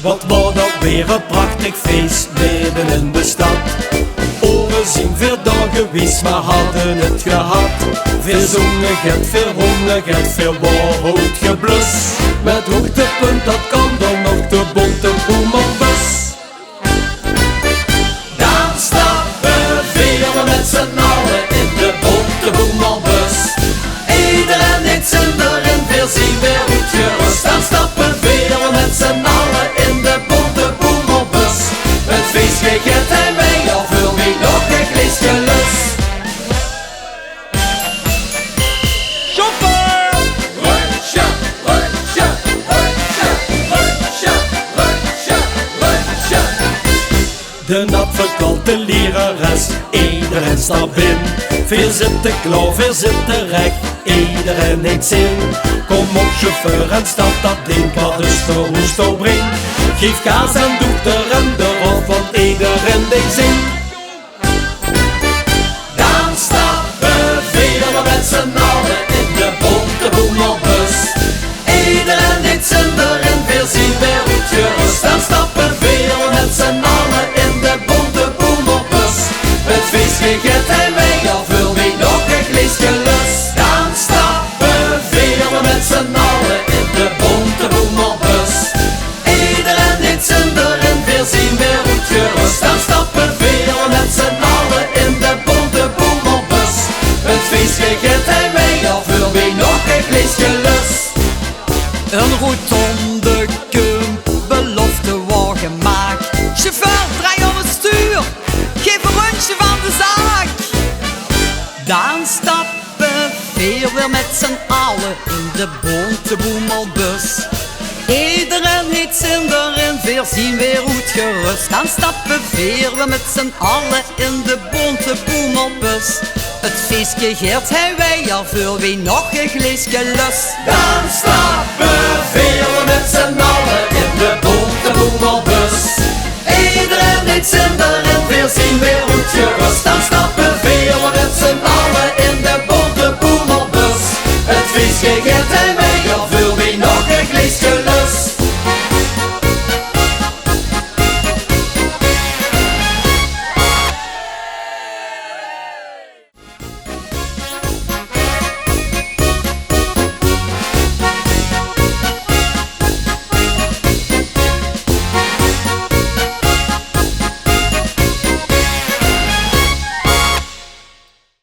Wat wordt dat weer een prachtig feest midden in de stad. Oren zien veel dagen geweest, maar hadden het gehad. Veel zonnigheid, veel hongerigheid, veel borreld geblus. Met hoogtepunt, dat kan dan nog de bonte boemelbus. Dan stappen veel met z'n allen in de bonte boemelbus. Iedereen heeft zin erin, veel zien weer goed gerust. Dan stappen veel met z'n allen in de bonte boemelbus. Met feestgekend en mee, al vul wie nog een gleesje lus. Chauffeur! Luncha, luncha, luncha, luncha, luncha, luncha. De natverkalte lerares, iedereen staat binnen. Veel zitten klauw, veel zitten recht, iedereen heeft zin. Kom op chauffeur en stap dat ding, wat is de hoest brengt. Geef kaas en doe er en erop, want iedereen heeft zin. Dan stappen veel met z'n allen in de bonte boemelbus. Iedereen heeft zin erin, veel zien weer goed gerust. Dan stappen veel met z'n allen in de bonte boemelbus. Met feestgekend en mee, al vul wie nog een gleesje lus. Dan stappen veel met z'n allen in de bonte boemelbus. Iedereen heeft zin erin, veel zien weer goed gerust. Dan stappen veel met z'n allen in de bonte boemelbus. Met feestgekend en mee, al vul wie nog een gleesje lus. Een rotonde kump, belofte wordt gemaakt. Chauffeur, draai om het stuur, geef een rondje van de zaak. Dan stappen veel weer met z'n allen in de bonte boemelbus. Iedereen heeft zin erin, veel zien weer goed gerust. Dan stappen veel weer met z'n allen in de bonte boemelbus. Het feestje geert hij wij, al vul wie nog een gleesje lus. Dan stappen veel met z'n allen in de bonte boemelbus. Iedereen heeft zin erin, veel zien weer goed